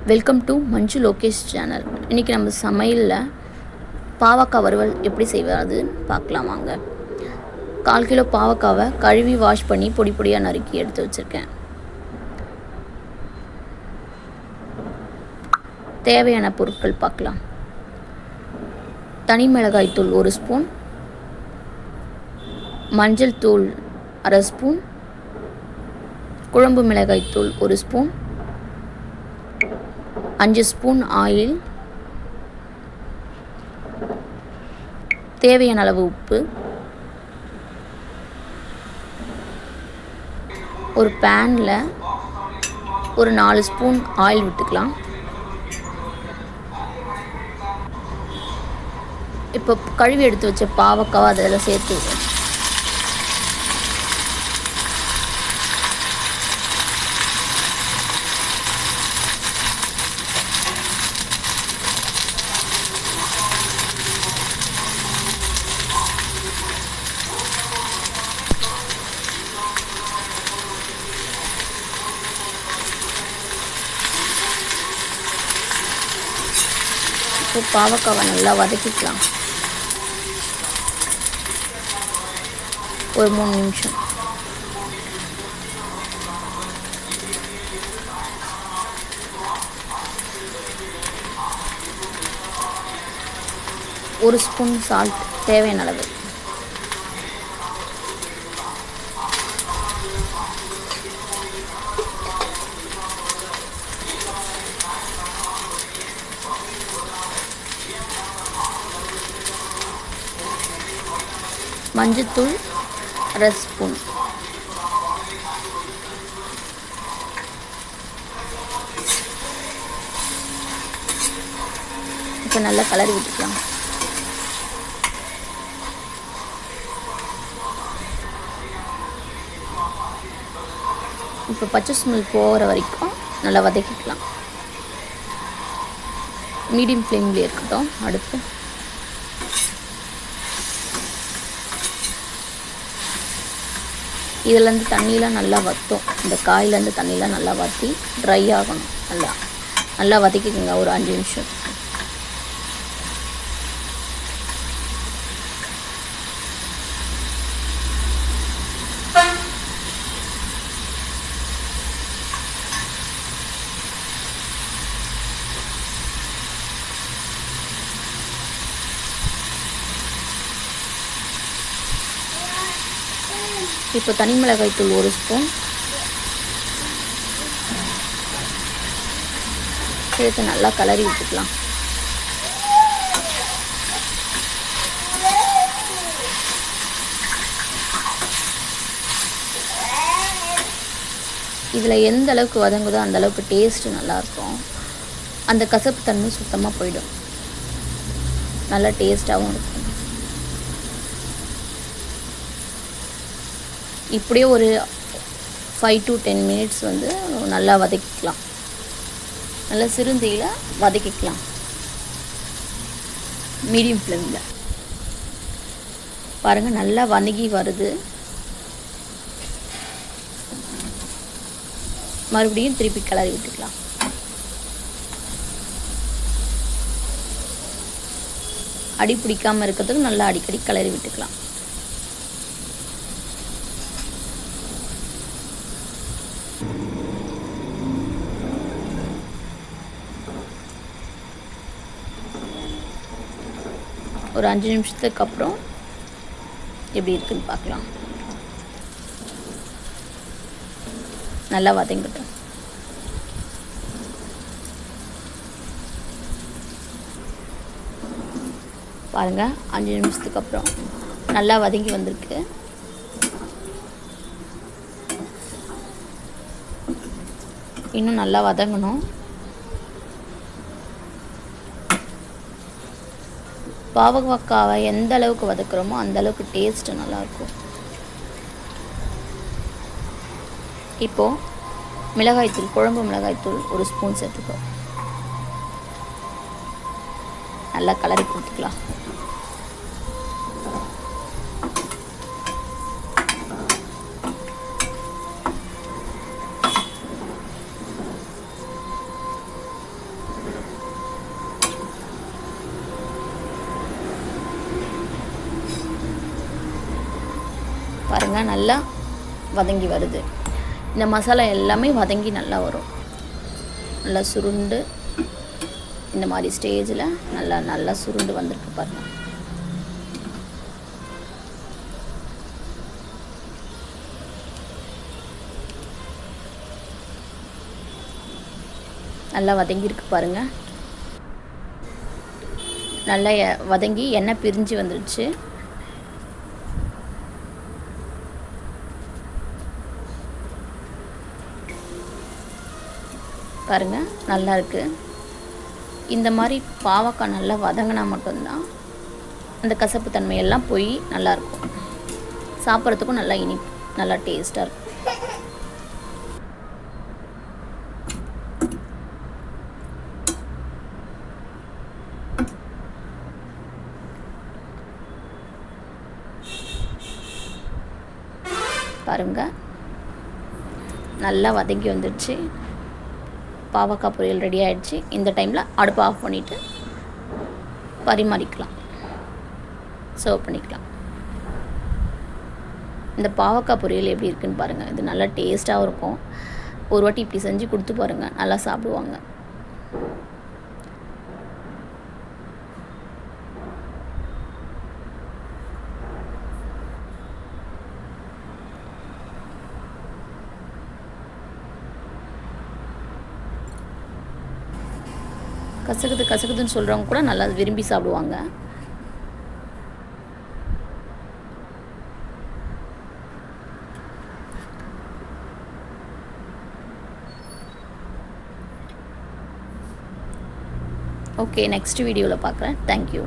Welcome to Manju Lokesh channel. இன்றைக்கி நம்ம சமையலில் பாவக்காய் வறுவல் எப்படி செய்வதுன்னு பார்க்கலாம் வாங்க. 1/4 கிலோ பாவக்காவை கழுவி வாஷ் பண்ணி பொடி பொடியாக நறுக்கி எடுத்து வச்சுருக்கேன். தேவையான பொருட்கள் பார்க்கலாம். தனி மிளகாய் தூள் 1 ஸ்பூன், மஞ்சள் தூள் 1/2 ஸ்பூன், குழம்பு மிளகாய் தூள் 1 ஸ்பூன், 5 ஸ்பூன் ஆயில், தேவையான அளவு உப்பு, ஒரு பேனில் ஒரு 4 ஸ்பூன் ஆயில் விட்டுக்கலாம். இப்போ கழுவி எடுத்து வச்ச பாவக்காவை அதில் சேர்த்து இப்போ பாவக்காவை நல்லா வதக்கிக்கலாம். ஒரு 3 நிமிஷம். ஒரு ஸ்பூன் சால்ட் தேவையான அளவு. மஞ்சத்தூள் 1/2 ஸ்பூன். இப்போ நல்லா கலரி விட்டுக்கலாம். இப்போ பச்சை ஸ்மெல் போகிற வரைக்கும் நல்லா வதக்கிக்கலாம். மீடியம் ஃப்ளேம்லேயே இருக்கட்டும் அடுப்பு. இதிலேருந்து தண்ணியெலாம் நல்லா வற்றும். இந்த காயிலேருந்து தண்ணியெலாம் நல்லா வற்றி ட்ரை ஆகணும். நல்லா வதக்கிக்கோங்க ஒரு 5 நிமிஷம். இப்போ தனி மிளகாய் தூள் 1 ஸ்பூன் சேர்த்து நல்லா கலரி விட்டுக்கலாம். இதில் எந்த அளவுக்கு வதங்குதோ அந்த அளவுக்கு டேஸ்ட்டு நல்லாயிருக்கும். அந்த கசப்பு தன்மை சுத்தமாக போயிடும். நல்லா டேஸ்ட்டாகவும் இருக்கும். இப்படியே ஒரு 5 to 10 மினிட்ஸ் நல்லா வதக்கிக்கலாம். நல்லா சிறுந்தீயில் வதக்கிக்கலாம் மீடியம் ஃப்ளேமில். பாருங்கள் நல்லா வதங்கி வருது. மறுபடியும் திருப்பி கிளறி விட்டுக்கலாம். அடி பிடிக்காமல் இருக்கிறதுக்கு நல்லா அடிக்கடி கிளறி விட்டுக்கலாம். ஒரு 5 நிமிஷத்துக்கு அப்புறம் எப்படி இருக்குன்னு பார்க்கலாம். நல்லா வதங்கட்டும். பாருங்கள் 5 நிமிஷத்துக்கு அப்புறம் நல்லா வதங்கி வந்திருக்கு. இன்னும் நல்லா வதங்கணும். பாவக்காவை எந்த அளவுக்கு வதக்குறோமோ அந்த அளவுக்கு டேஸ்ட்டு நல்லாயிருக்கும். இப்போது மிளகாய்த்தூள், குழம்பு மிளகாய்த்தூள் 1 ஸ்பூன் சேர்த்துக்கோ. நல்லா கலரி கொடுத்துக்கலாம். பாருங்கள் நல்லா வதங்கி வருது. இந்த மசாலா எல்லாமே வதங்கி நல்லா வரும். நல்லா சுருண்டு இந்த மாதிரி ஸ்டேஜில் நல்லா சுருண்டு வந்திருக்கு பாருங்கள். நல்லா வதங்கியிருக்கு பாருங்கள். நல்லா வதங்கி எண்ணெய் பிரிஞ்சு வந்துடுச்சு. பாருங்கள் நல்லா இருக்குது. இந்த மாதிரி பாவக்காய் நல்லா வதங்கினா மட்டும்தான் அந்த கசப்பு தன்மையெல்லாம் போய் நல்லாயிருக்கும். சாப்பிட்றதுக்கும் நல்லா நல்லா டேஸ்ட்டாக இருக்கும். பாருங்கள் நல்லா வதங்கி வந்துடுச்சு. பாவக்காய் பொரியல் ரெடி ஆகிடுச்சு. இந்த டைமில் அடுப்பை ஆஃப் பண்ணிவிட்டு பரிமாறிக்கலாம், சர்வ் பண்ணிக்கலாம். இந்த பாவக்காய் பொரியல் எப்படி இருக்குன்னு பாருங்கள். இது நல்லா டேஸ்ட்டாகவும் இருக்கும். ஒரு வாட்டி இப்படி செஞ்சு கொடுத்து பாருங்கள், நல்லா சாப்பிடுவாங்க. கசக்குதுன்னு சொல்கிறவங்க கூட நல்லா விரும்பி சாப்பிடுவாங்க. ஓகே, நெக்ஸ்ட் வீடியோவில் பார்க்குறேன். தேங்க்யூ.